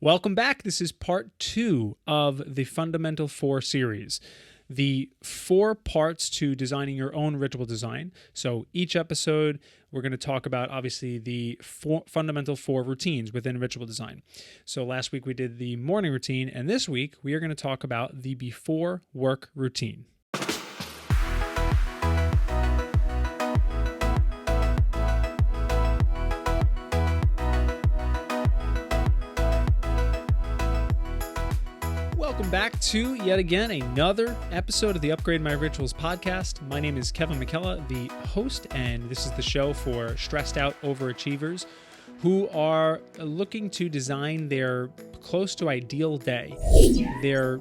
Welcome back. This is part 2 of the Fundamental 4 series. The 4 parts to designing your own ritual design. So each episode, we're going to talk about, obviously, the fundamental 4 routines within ritual design. So last week we did the morning routine, and this week we are going to talk about the before work routine. Welcome back to, yet again, another episode of the Upgrade My Rituals podcast. My name is Kevin McKella, the host, and this is the show for stressed out overachievers who are looking to design their close to ideal day. They're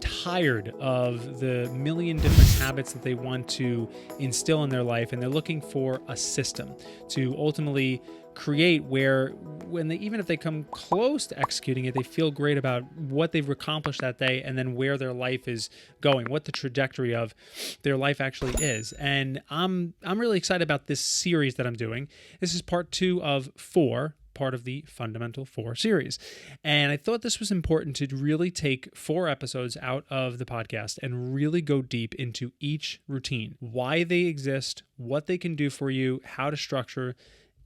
tired of the million different habits that they want to instill in their life, and they're looking for a system to ultimately create where even if they come close to executing it, they feel great about what they've accomplished that day and then where their life is going, what the trajectory of their life actually is. And I'm really excited about this series that I'm doing. This is part 2 of 4, part of the Fundamental 4 series. And I thought this was important to really take 4 episodes out of the podcast and really go deep into each routine, why they exist, what they can do for you, how to structure,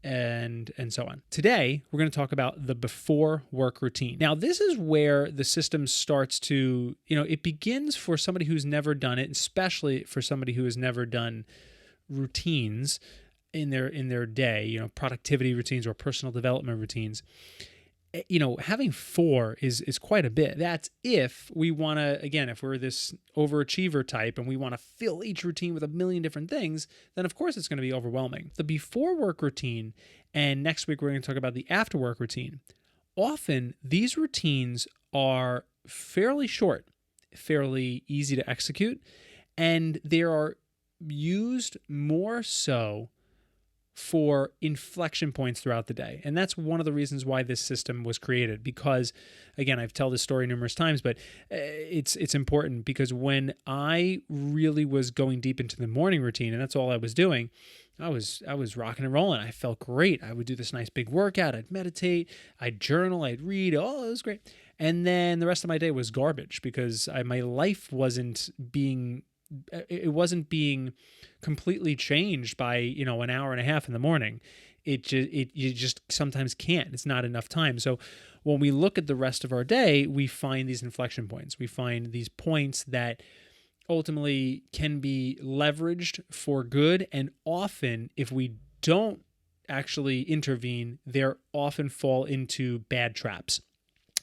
and so on. Today, we're going to talk about the before work routine. Now, this is where the system starts to, it begins for somebody who's never done it, especially for somebody who has never done routines in their day, productivity routines or personal development routines. Having 4 is quite a bit. That's if we want to, again, if we're this overachiever type and we want to fill each routine with a million different things, then of course it's going to be overwhelming. The before work routine, and next week we're going to talk about the after work routine. Often these routines are fairly short, fairly easy to execute, and they are used more so for inflection points throughout the day. And that's one of the reasons why this system was created, because, again, I've told this story numerous times, but it's important because when I really was going deep into the morning routine, and that's all I was doing, I was rocking and rolling. I felt great. I would do this nice big workout. I'd meditate. I'd journal. I'd read. Oh, it was great. And then the rest of my day was garbage because my life wasn't being completely changed by, an hour and a half in the morning. You just sometimes can't. It's not enough time. So when we look at the rest of our day, we find these inflection points. We find these points that ultimately can be leveraged for good. And often, if we don't actually intervene, they often fall into bad traps.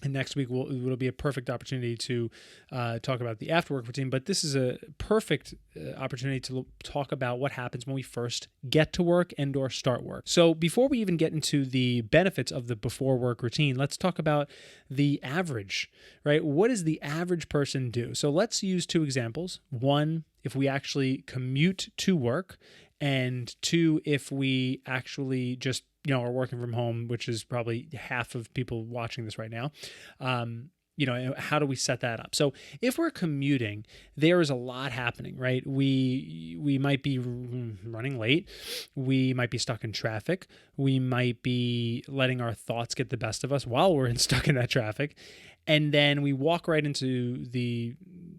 And next week it'll be a perfect opportunity to talk about the after-work routine. But this is a perfect opportunity to talk about what happens when we first get to work and or start work. So before we even get into the benefits of the before-work routine, let's talk about the average, right? What does the average person do? So let's use 2 examples. 1, if we actually commute to work, and 2, if we actually just are working from home, which is probably half of people watching this right now. How do we set that up? So if we're commuting, there is a lot happening, right? We might be running late. We might be stuck in traffic. We might be letting our thoughts get the best of us while we're stuck in that traffic. And then we walk right into the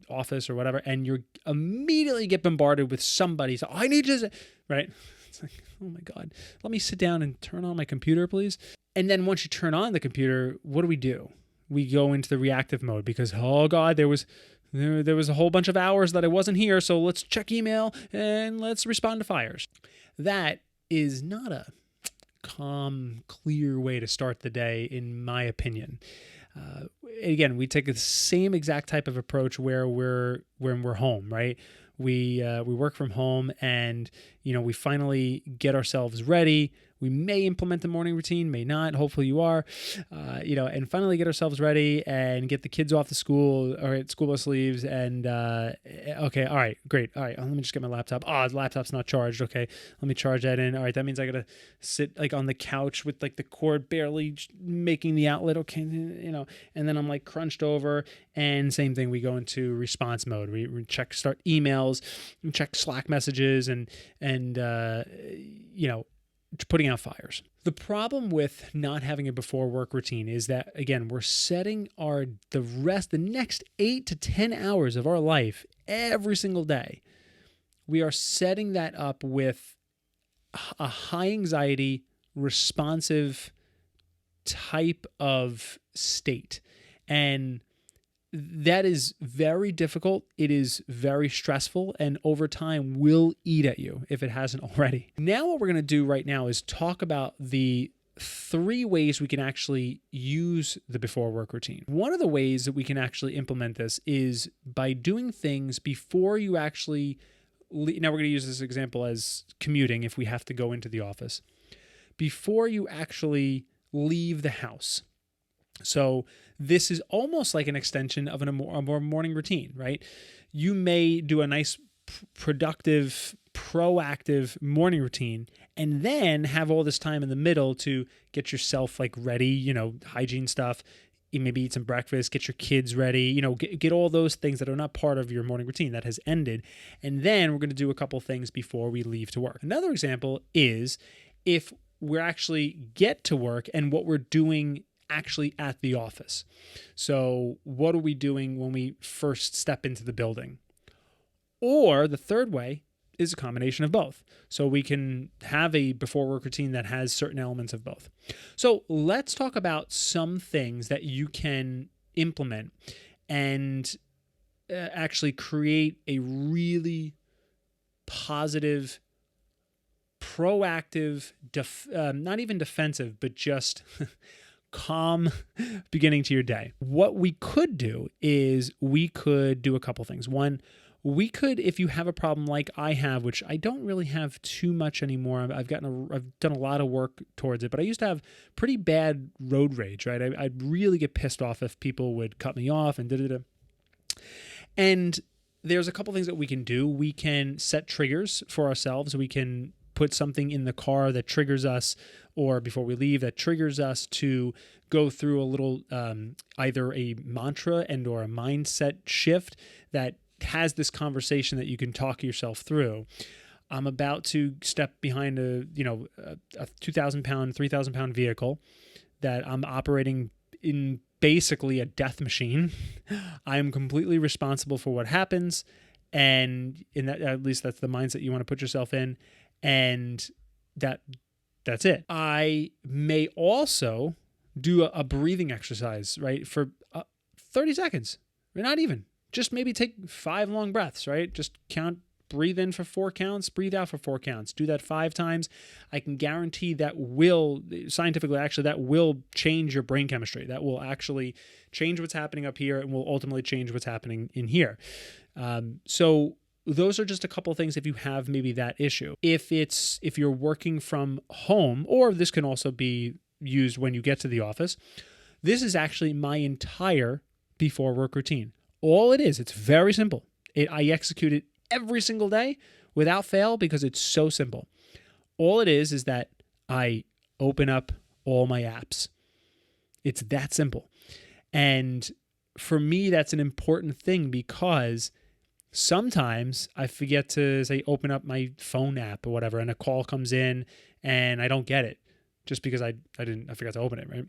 office or whatever, and you immediately get bombarded with somebody. So I need you, right? It's like, oh my God, let me sit down and turn on my computer, please. And then once you turn on the computer, what do? We go into the reactive mode because, oh God, there was a whole bunch of hours that I wasn't here. So let's check email and let's respond to fires. That is not a calm, clear way to start the day, in my opinion. Again, we take the same exact type of approach when we're home, right? We work from home, and we finally get ourselves ready. We may implement the morning routine, may not. Hopefully you are, and finally get ourselves ready and get the kids off to school or at school bus leaves. And okay, all right, great. All right, let me just get my laptop. Oh, the laptop's not charged. Okay, let me charge that in. All right, that means I gotta sit on the couch with the cord barely making the outlet. Okay, and then I'm crunched over. And same thing, we go into response mode. We start emails, we check Slack messages, and putting out fires. The problem with not having a before work routine is that, again, we're setting the next 8 to 10 hours of our life every single day. We are setting that up with a high anxiety, responsive type of state. And that is very difficult. It is very stressful, and over time will eat at you if it hasn't already. Now, what we're going to do right now is talk about the 3 ways we can actually use the before work routine. One of the ways that we can actually implement this is by doing things before you actually now we're going to use this example as commuting if we have to go into the office. Before you actually leave the house. So this is almost like an extension of a more morning routine, right? You may do a nice, productive, proactive morning routine and then have all this time in the middle to get yourself like ready, hygiene stuff, maybe eat some breakfast, get your kids ready, get all those things that are not part of your morning routine that has ended. And then we're going to do a couple things before we leave to work. Another example is if we're actually get to work and what we're doing actually at the office. So what are we doing when we first step into the building? Or the third way is a combination of both. So we can have a before work routine that has certain elements of both. So let's talk about some things that you can implement and actually create a really positive, proactive, not even defensive, but just calm beginning to your day. What we could do is we could do a couple things. One, we could, if you have a problem like I have, which I don't really have too much anymore. I've done a lot of work towards it, but I used to have pretty bad road rage, right? I'd really get pissed off if people would cut me off and da-da-da. And there's a couple things that we can do. We can set triggers for ourselves. We can put something in the car that triggers us, or before we leave, that triggers us to go through a little, either a mantra and or a mindset shift that has this conversation that you can talk yourself through. I'm about to step behind a 2,000 pound, 3,000 pound vehicle that I'm operating in basically a death machine. I am completely responsible for what happens. And in that, at least that's the mindset you want to put yourself in. And that's it. I may also do a breathing exercise, right? For 30 seconds, not even. Just maybe take 5 long breaths, right? Just breathe in for 4 counts, breathe out for 4 counts. Do that 5 times. I can guarantee scientifically, that will change your brain chemistry. That will actually change what's happening up here and will ultimately change what's happening in here. So those are just a couple of things if you have maybe that issue. If you're working from home, or this can also be used when you get to the office, this is actually my entire before work routine. All it is, it's very simple. I execute it every single day without fail because it's so simple. All it is that I open up all my apps. It's that simple. And for me, that's an important thing because sometimes I forget to say open up my phone app or whatever, and a call comes in and I don't get it just because I forgot to open it, right?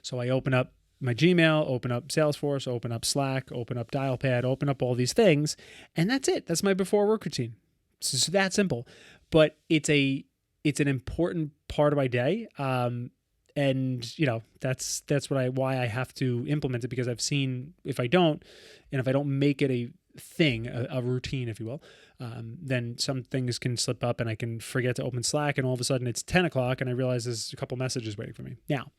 So I open up my Gmail, open up Salesforce, open up Slack, open up Dialpad, open up all these things, and that's it. That's my before work routine. It's just that simple. But it's an important part of my day. And that's why I have to implement it, because I've seen if I don't make it a thing, a routine, if you will, then some things can slip up and I can forget to open Slack, and all of a sudden it's 10 o'clock and I realize there's a couple messages waiting for me. Now,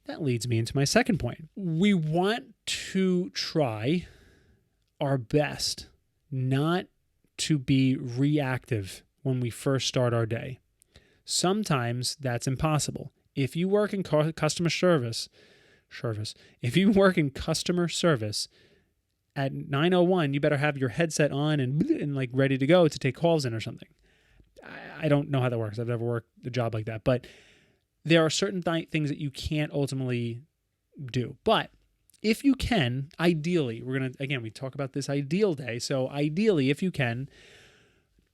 that leads me into my second point. We want to try our best not to be reactive when we first start our day. Sometimes that's impossible. If you work in customer service, if you work in customer service at 9:01, you better have your headset on and like ready to go to take calls in or something. I don't know how that works. I've never worked a job like that, but there are certain things that you can't ultimately do. But if you can, ideally, we talk about this ideal day. So ideally, if you can,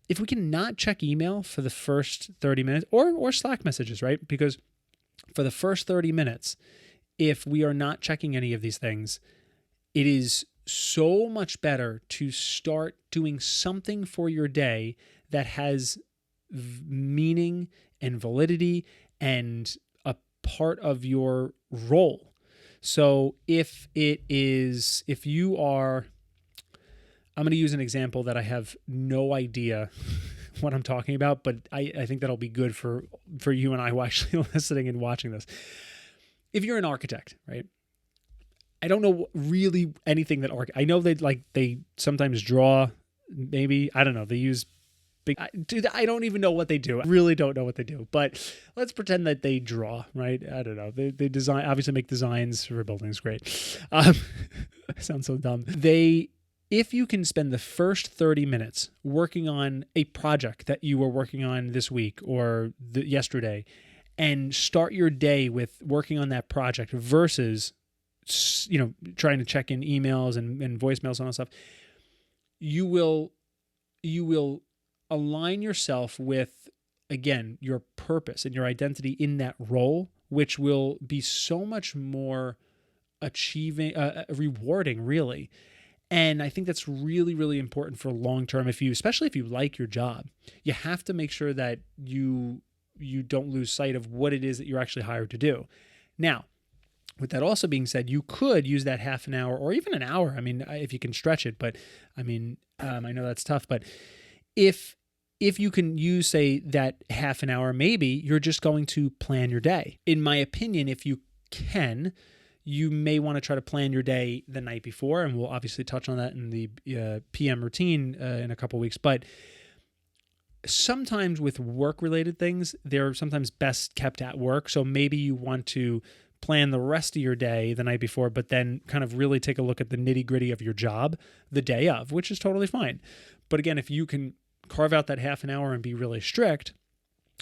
if we can not check email for the first 30 minutes or Slack messages, right? Because for the first 30 minutes, if we are not checking any of these things, it is so much better to start doing something for your day that has meaning and validity and a part of your role. So if you are, I'm going to use an example that I have no idea what I'm talking about, but I think that'll be good for you and I who are actually listening and watching this. If you're an architect, right? I don't know really anything that I know they sometimes draw, maybe, I don't know, they use big, dude, I don't even know what they do. I really don't know what they do, but let's pretend that they draw, right? I don't know. They design, obviously make designs for buildings. Great. Sounds so dumb. If you can spend the first 30 minutes working on a project that you were working on this week or yesterday, and start your day with working on that project versus, trying to check in emails and voicemails and all that stuff, you will align yourself with, again, your purpose and your identity in that role, which will be so much more rewarding, really. And I think that's really, really important for long term. Especially if you like your job, you have to make sure that you don't lose sight of what it is that you're actually hired to do. Now, with that also being said, you could use that half an hour or even an hour. I mean, if you can stretch it, but I mean, I know that's tough, but if you can use, say, that half an hour, maybe you're just going to plan your day. In my opinion, if you can, you may want to try to plan your day the night before, and we'll obviously touch on that in the PM routine in a couple of weeks. But sometimes with work-related things, they're sometimes best kept at work. So maybe you want to plan the rest of your day the night before, but then kind of really take a look at the nitty-gritty of your job the day of, which is totally fine. But again, if you can carve out that half an hour and be really strict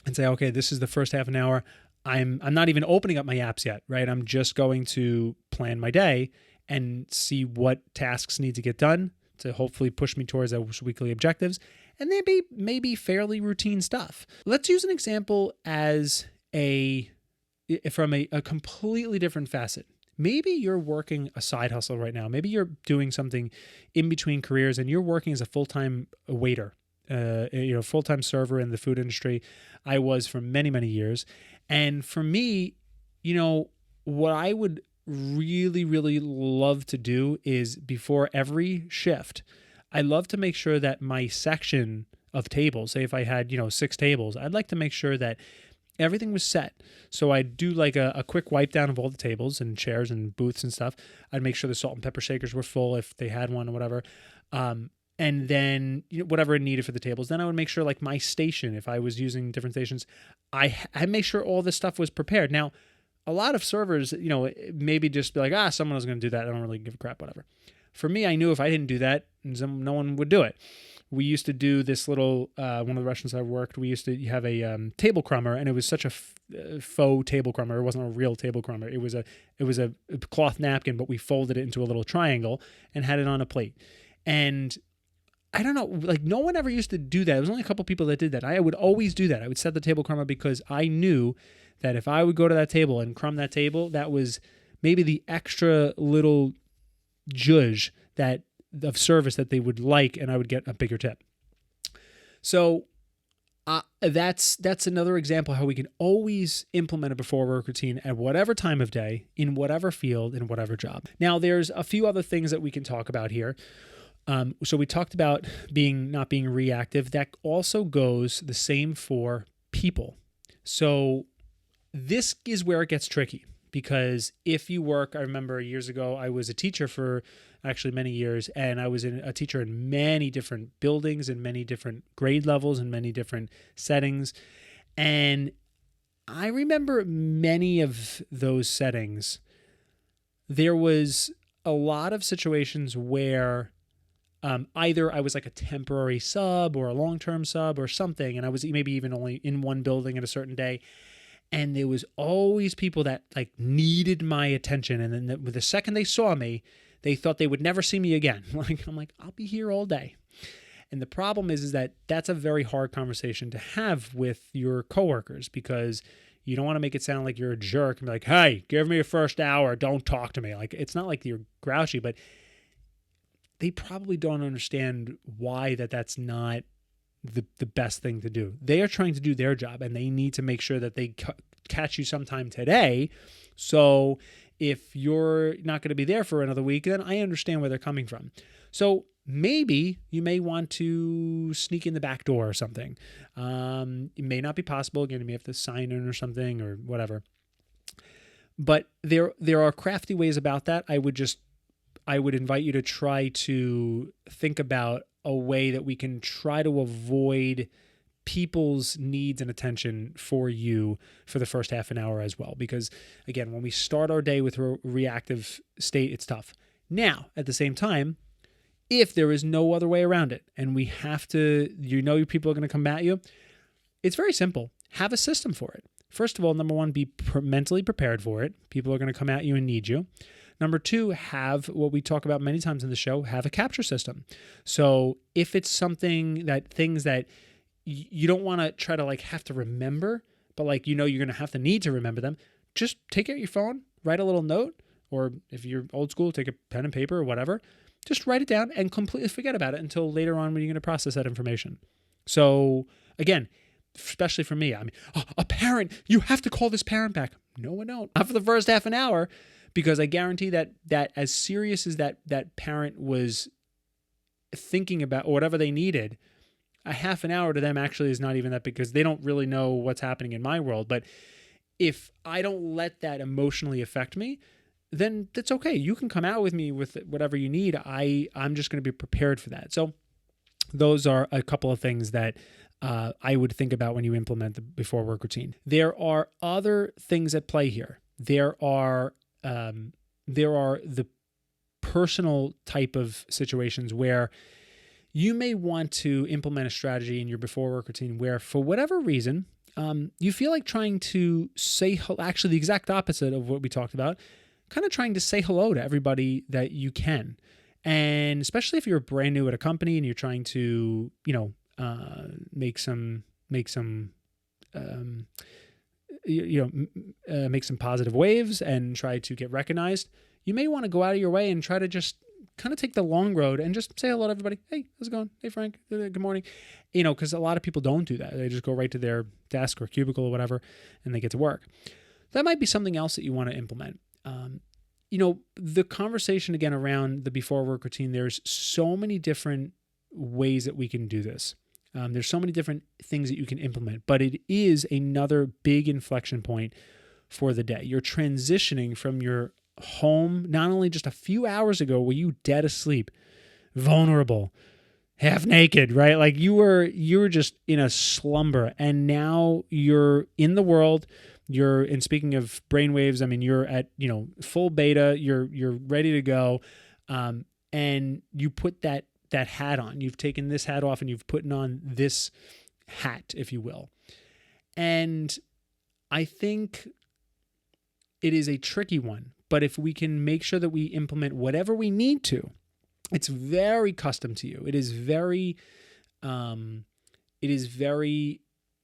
and say, okay, this is the first half an hour, I'm not even opening up my apps yet, right? I'm just going to plan my day and see what tasks need to get done to hopefully push me towards those weekly objectives. And they maybe fairly routine stuff. Let's use an example from a completely different facet. Maybe you're working a side hustle right now. Maybe you're doing something in between careers and you're working as a full-time waiter, full-time server in the food industry. I was for many, many years. And for me, what I would really, really love to do is before every shift, I love to make sure that my section of tables, say if I had, 6 tables, I'd like to make sure that everything was set. So I'd do like a quick wipe down of all the tables and chairs and booths and stuff. I'd make sure the salt and pepper shakers were full if they had one or whatever. And then whatever it needed for the tables. Then I would make sure like my station, if I was using different stations, I make sure all this stuff was prepared. Now, a lot of servers, maybe just be like, someone was going to do that. I don't really give a crap, whatever. For me, I knew if I didn't do that, no one would do it. We used to do this little, one of the restaurants I worked, we used to have a table crummer, and it was such a faux table crummer. It wasn't a real table crummer. It was a cloth napkin, but we folded it into a little triangle and had it on a plate. And I don't know, like no one ever used to do that. There was only a couple people that did that. I would always do that. I would set the table crummer because I knew that if I would go to that table and crumb that table, that was maybe the extra little zhuzh of service that they would like, and I would get a bigger tip. So that's another example how we can always implement a before work routine at whatever time of day, in whatever field, in whatever job. Now, there's a few other things that we can talk about here. So we talked about not being reactive. That also goes the same for people. So this is where it gets tricky, because if you work, I remember years ago, I was a teacher for actually many years, and I was a teacher in many different buildings and many different grade levels and many different settings. And I remember many of those settings, there was a lot of situations where either I was like a temporary sub or a long-term sub or something, and I was maybe even only in one building at a certain day. And there was always people that like needed my attention. And then the second they saw me, they thought they would never see me again. I'm like, I'll be here all day. And the problem is that that's a very hard conversation to have with your coworkers, because you don't want to make it sound like you're a jerk and be like, hey, give me your first hour. Don't talk to me. Like, it's not like you're grouchy, but they probably don't understand why that's not the best thing to do. They are trying to do their job, and they need to make sure that they catch you sometime today. So if you're not going to be there for another week, then I understand where they're coming from. So maybe you may want to sneak in the back door or something. It may not be possible. Again, you may have to sign in or something or whatever. But there are crafty ways about that. I would invite you to try to think about a way that we can try to avoid people's needs and attention for you for the first half an hour as well. Because again, when we start our day with a reactive state, it's tough. Now, at the same time, if there is no other way around it and we have to, your people are going to come at you, it's very simple. Have a system for it. First of all, number one, be mentally prepared for it. People are going to come at you and need you. Number two, have what we talk about many times in the show, have a capture system. So if it's things that you don't want to try to have to remember, but you're going to have to need to remember them, just take out your phone, write a little note, or if you're old school, take a pen and paper or whatever, just write it down and completely forget about it until later on when you're going to process that information. So again, especially for me, a parent, you have to call this parent back. No, I don't. Not for the first half an hour. Because I guarantee that as serious as that parent was thinking about or whatever they needed, a half an hour to them actually is not even that, because they don't really know what's happening in my world. But if I don't let that emotionally affect me, then that's okay. You can come out with me with whatever you need. I'm just going to be prepared for that. So those are a couple of things that I would think about when you implement the before work routine. There are other things at play here. There are the personal type of situations where you may want to implement a strategy in your before work routine where, for whatever reason, you feel like trying to say, actually the exact opposite of what we talked about, kind of trying to say hello to everybody that you can. And especially if you're brand new at a company and you're trying to, make some positive waves and try to get recognized, you may want to go out of your way and try to just kind of take the long road and just say hello to everybody. Hey, how's it going? Hey, Frank, good morning. Because a lot of people don't do that. They just go right to their desk or cubicle or whatever, and they get to work. That might be something else that you want to implement. The conversation again around the before work routine, there's so many different ways that we can do this. There's so many different things that you can implement, but it is another big inflection point for the day. You're transitioning from your home, not only just a few hours ago were you dead asleep, vulnerable, half naked, right? You were just in a slumber, and now you're in the world. And speaking of brainwaves, you're at, full beta, you're ready to go. And you put that hat on. You've taken this hat off and you've put on this hat, if you will. And I think it is a tricky one, but if we can make sure that we implement whatever we need to, it's very custom to you. It is very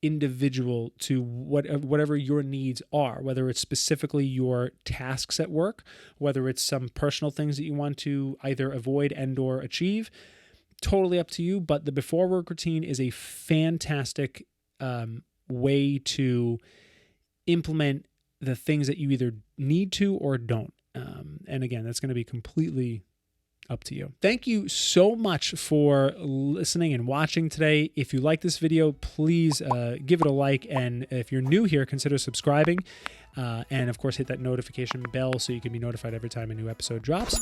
individual to whatever your needs are, whether it's specifically your tasks at work, whether it's some personal things that you want to either avoid and or achieve. Totally up to you, but the before work routine is a fantastic way to implement the things that you either need to or don't. And again, that's going to be completely up to you. Thank you so much for listening and watching today. If you like this video, please give it a like. And if you're new here, consider subscribing. And of course, hit that notification bell so you can be notified every time a new episode drops.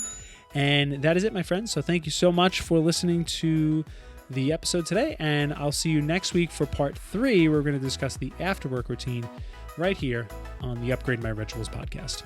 And that is it, my friends. So thank you so much for listening to the episode today. And I'll see you next week for part 3. We're going to discuss the after work routine right here on the Upgrade My Rituals podcast.